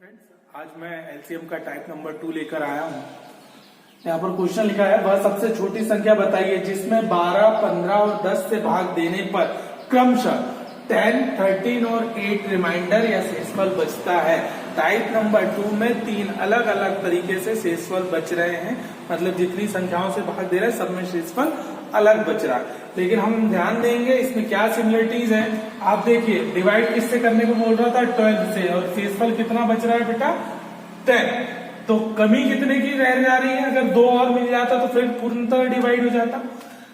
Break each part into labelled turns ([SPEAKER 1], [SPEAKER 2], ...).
[SPEAKER 1] Friends, आज मैं LCM का टाइप नंबर 2 लेकर आया हूँ। यहाँ पर क्वेश्चन लिखा है, वह सबसे छोटी संख्या बताइए जिसमें 12, 15 और 10 से भाग देने पर क्रमशः 10, 13 और 8 रिमाइंडर या शेषफल बचता है। टाइप नंबर 2 में 3 अलग अलग तरीके से शेषफल बच रहे हैं, मतलब जितनी संख्याओं से भाग दे रहे हैं सब में शेषफल अलग बच रहा है। लेकिन हम ध्यान देंगे इसमें क्या सिमिलरिटीज है। आप देखिए, डिवाइड किससे करने को बोल रहा था, 12 से, और शेषफल कितना बच रहा है बेटा, 10। तो कमी कितने की रह जा रही है, अगर 2 और मिल जाता तो फिर पूर्णतः डिवाइड हो जाता।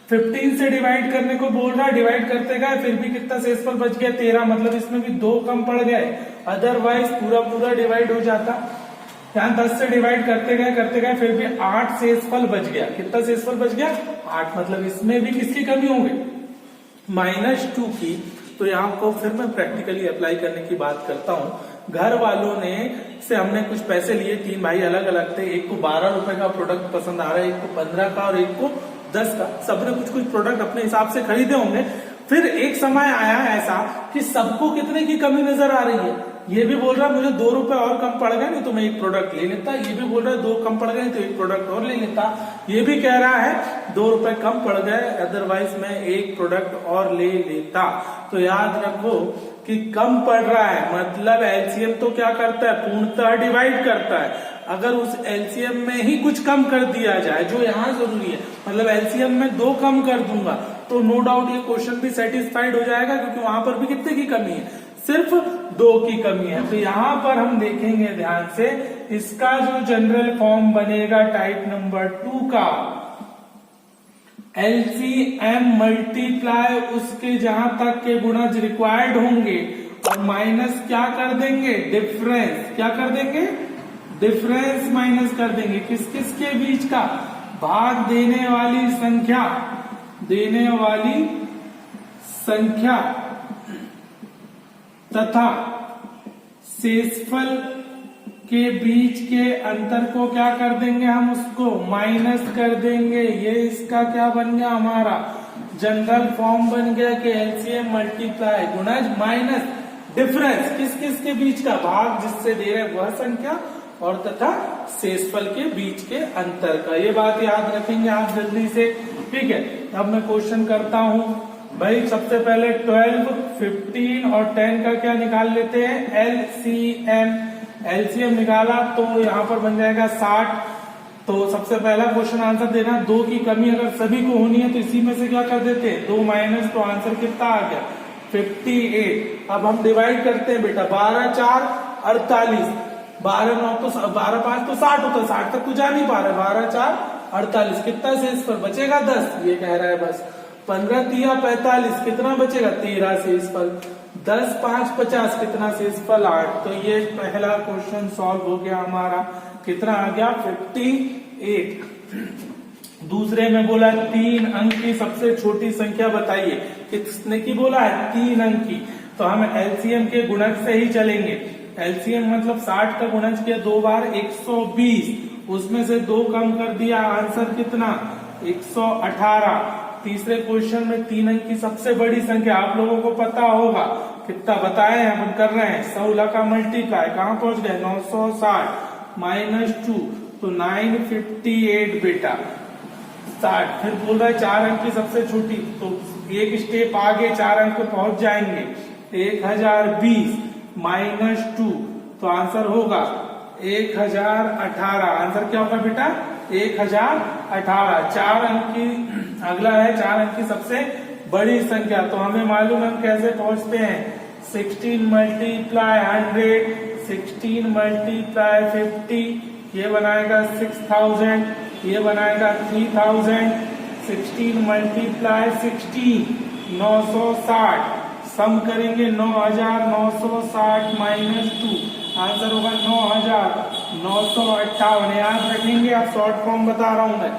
[SPEAKER 1] 15 से डिवाइड करने को बोल रहा है, डिवाइड करते गए फिर भी कितना शेषफल बच गया, 13, मतलब इसमें भी 2 कम पड़ गए, अदरवाइज पूरा डिवाइड हो जाता। यहाँ 10 से डिवाइड करते गए फिर भी 8 शेषफल बच गया। कितना शेषफल बच गया, 8, मतलब इसमें भी किसकी कमी हो गई, -2 की। तो यहाँ को फिर मैं प्रैक्टिकली अप्लाई करने की बात करता हूँ। घर वालों ने से हमने कुछ पैसे लिए, 3 भाई अलग अलग थे, एक को 12 रुपए का प्रोडक्ट पसंद आ रहा है, एक को 15 का और एक को 10 का। सबने कुछ प्रोडक्ट अपने हिसाब से खरीदे होंगे। फिर एक समय आया ऐसा कि सबको कितने की कमी नजर आ रही है। ये भी बोल रहा है मुझे 2 रुपए और कम पड़ गए नहीं तो मैं एक प्रोडक्ट ले लेता, ये भी बोल रहा है 2 कम पड़ गए तो एक प्रोडक्ट और ले लेता, ये भी कह रहा है 2 रुपए कम पड़ गए अदरवाइज मैं एक प्रोडक्ट और ले लेता। तो याद रखो कि कम पड़ रहा है मतलब एलसीएम तो क्या करता है, पूर्णतः डिवाइड करता है। अगर उस एलसीएम में ही कुछ कम कर दिया जाए जो यहाँ जरूरी है, मतलब एलसीएम में 2 कम कर दूंगा तो नो डाउट ये क्वेश्चन भी सेटिस्फाइड हो जाएगा, क्योंकि वहां पर भी कितने की कमी है, सिर्फ 2 की कमी है। तो यहाँ पर हम देखेंगे ध्यान से, इसका जो जनरल फॉर्म बनेगा टाइप नंबर 2 का, एलसीएम मल्टीप्लाई उसके जहां तक के गुणज रिक्वायर्ड होंगे और माइनस क्या कर देंगे, डिफरेंस। क्या कर देंगे, डिफरेंस माइनस कर देंगे। किस किस के बीच का, भाग देने वाली संख्या तथा शेषफल के बीच के अंतर को क्या कर देंगे, हम उसको माइनस कर देंगे। ये इसका क्या बन गया, हमारा जनरल फॉर्म बन गया कि एलसीएम मल्टीप्लाई गुणज माइनस डिफरेंस, किस किस के बीच का, भाग जिससे दे रहे वह संख्या और तथा शेषफल के बीच के अंतर का। ये बात याद रखेंगे आप जल्दी से, ठीक है। अब मैं क्वेश्चन करता हूं भाई। सबसे पहले 12, 15 और 10 का क्या निकाल लेते हैं, एलसीएम निकाला तो यहाँ पर बन जाएगा 60। तो सबसे पहला क्वेश्चन आंसर देना, 2 की कमी अगर सभी को होनी है तो इसी में से क्या कर देते हैं, 2 माइनस, तो आंसर कितना आ गया, 58। अब हम डिवाइड करते हैं बेटा, 12, 4, 48, 12, 9 तो 12, 5 तो 60 होता है, 60 तक तो जा नहीं पा रहा है, 12, 4, 48, कितना शेषफल बचेगा, 10, ये कह रहा है बस। 15, 3, 45, कितना बचेगा, 13 शेषफल। 10, 5, 50, कितना शेषफल, 8। तो ये पहला क्वेश्चन सॉल्व हो गया हमारा। कितना आ गया, 58। दूसरे में बोला 3 अंक की सबसे छोटी संख्या बताइए। किसने की बोला है, 3 अंक की। तो हम एलसीएम के गुणज से ही चलेंगे। एलसीएम मतलब 60 का गुणज किया 2 बार, 120, उसमें से 2 कम कर दिया, आंसर कितना, 118। तीसरे क्वेश्चन में 3 अंक की सबसे बड़ी संख्या, आप लोगों को पता होगा कितना बताए हैं, हम कर रहे हैं 16 का मल्टीप्लाई, कहां पहुंच गए, 960 -2 तो 958 बेटा 60। फिर बोल रहा है 4 अंक की सबसे छोटी, तो एक स्टेप आगे 4 अंक पे पहुंच जाएंगे, 1020 -2 तो आंसर होगा 1018। आंसर क्या होगा बेटा, 1018। 4 अंक की, अगला है 4 अंक की सबसे बड़ी संख्या। तो हमें मालूम है हम कैसे पहुंचते हैं, 16 मल्टीप्लाई 100, 16 मल्टीप्लाई 50, ये बनाएगा 6000, ये बनाएगा 3000, 16 मल्टीप्लाई 16, 960, सम करेंगे 9960 -2, आंसर होगा 9958। याद रखेंगे, आप शॉर्ट फॉर्म बता रहा हूं मैं,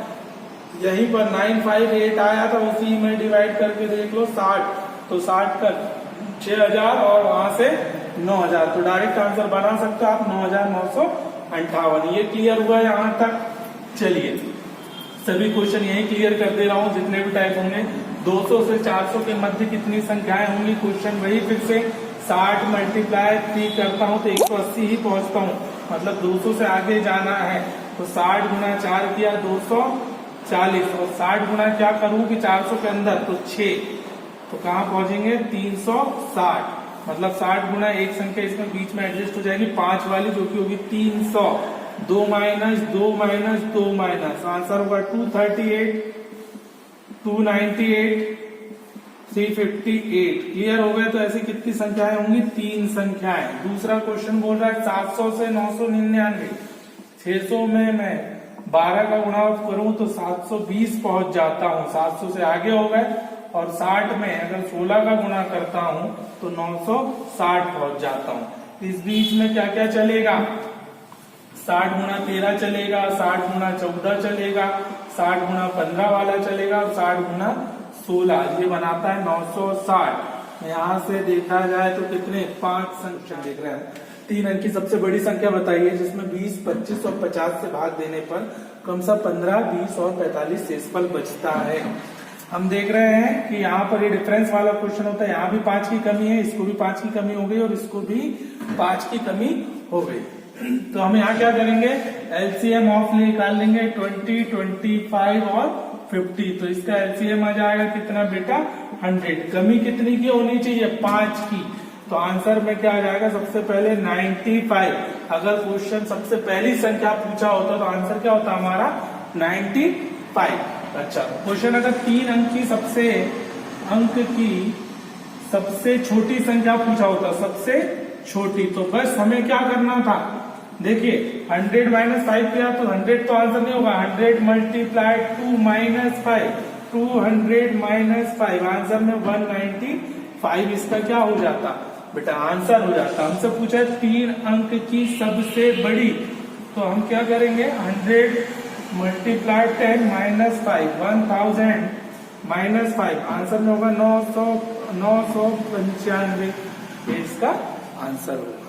[SPEAKER 1] यहीं पर 958 आया था, उसी में डिवाइड करके देख लो 60, तो 60 का 6000 और वहां से 9000, तो डायरेक्ट आंसर बना सकते हो आप 9958। ये क्लियर हुआ यहाँ तक। चलिए सभी क्वेश्चन यही क्लियर कर दे रहा हूँ, जितने भी टाइप होंगे। 200 से 400 के मध्य कितनी संख्याएं होंगी, क्वेश्चन वही फिर से 60 मल्टीप्लाई 3 करता हूँ तो 180 ही पहुंचता हूँ, मतलब 200 से आगे जाना है। तो 60 गुना 4 किया 240, और 60 गुना क्या करूँ कि 400 के अंदर तो 6, तो कहाँ पहुंचेंगे 360, मतलब 60 गुना एक संख्या इसमें बीच में एडजस्ट हो जाएगी 5 वाली, जो कि होगी 300, 2 माइनस 2 माइनस 2 माइनस, आंसर होगा 238, 298, 358। क्लियर हो गए? तो ऐसी कितनी संख्याएं होंगी? 3 संख्याएं। दूसरा क्वेश्चन बोल रहा है 700 से 999, 600 में मैं 12 का गुणा करूं तो 720 पहुंच जाता हूं, 700 से आगे हो गए। और 60 में अगर 16 का गुणा करता हूं तो 960 पहुंच जाता हूं। इस बीच में क्या क्या चलेगा? 60 गुना 13 चलेगा, 60 गुना 14 चलेगा, 60 गुना 15 वाला चलेगा, और 60 गुना 16, ये बनाता है 960। यहाँ से देखा जाए तो कितने? 5 संख्या देख रहे हैं। 3 अंक की सबसे बड़ी संख्या बताइए जिसमें 20, 25 और 50 से भाग देने पर क्रमशः 15, 20 और 45 शेषफल बचता है। हम देख रहे हैं कि यहाँ पर ये डिफरेंस वाला क्वेश्चन होता है, यहाँ भी 5 की कमी है, इसको भी 5 की कमी हो गई और इसको भी 5 की कमी हो गई। तो हम यहाँ क्या करेंगे? एलसीएम ऑफ निकाल लेंगे 20, 25 और 50। तो इसका एलसीएम आ जाएगा कितना बेटा? 100। कमी कितनी की होनी चाहिए? 5 की। तो आंसर में क्या आ जाएगा? सबसे पहले 95। अगर क्वेश्चन सबसे पहली संख्या पूछा होता तो आंसर क्या होता हमारा? 95। अच्छा, क्वेश्चन अगर 3 अंक की सबसे छोटी संख्या पूछा होता, सबसे छोटी, तो बस हमें क्या करना था? देखिए 100 माइनस 5 किया तो 100 तो आंसर नहीं होगा, 100 मल्टीप्लाइड 2 माइनस 5, 200 माइनस 5, आंसर में 195 इसका क्या हो जाता बेटा? आंसर हो जाता। हमसे पूछा 3 अंक की सबसे बड़ी, तो हम क्या करेंगे? 100 मल्टीप्लाइड 10 माइनस 5, 1000 माइनस 5, आंसर में होगा 995, ये इसका आंसर होगा।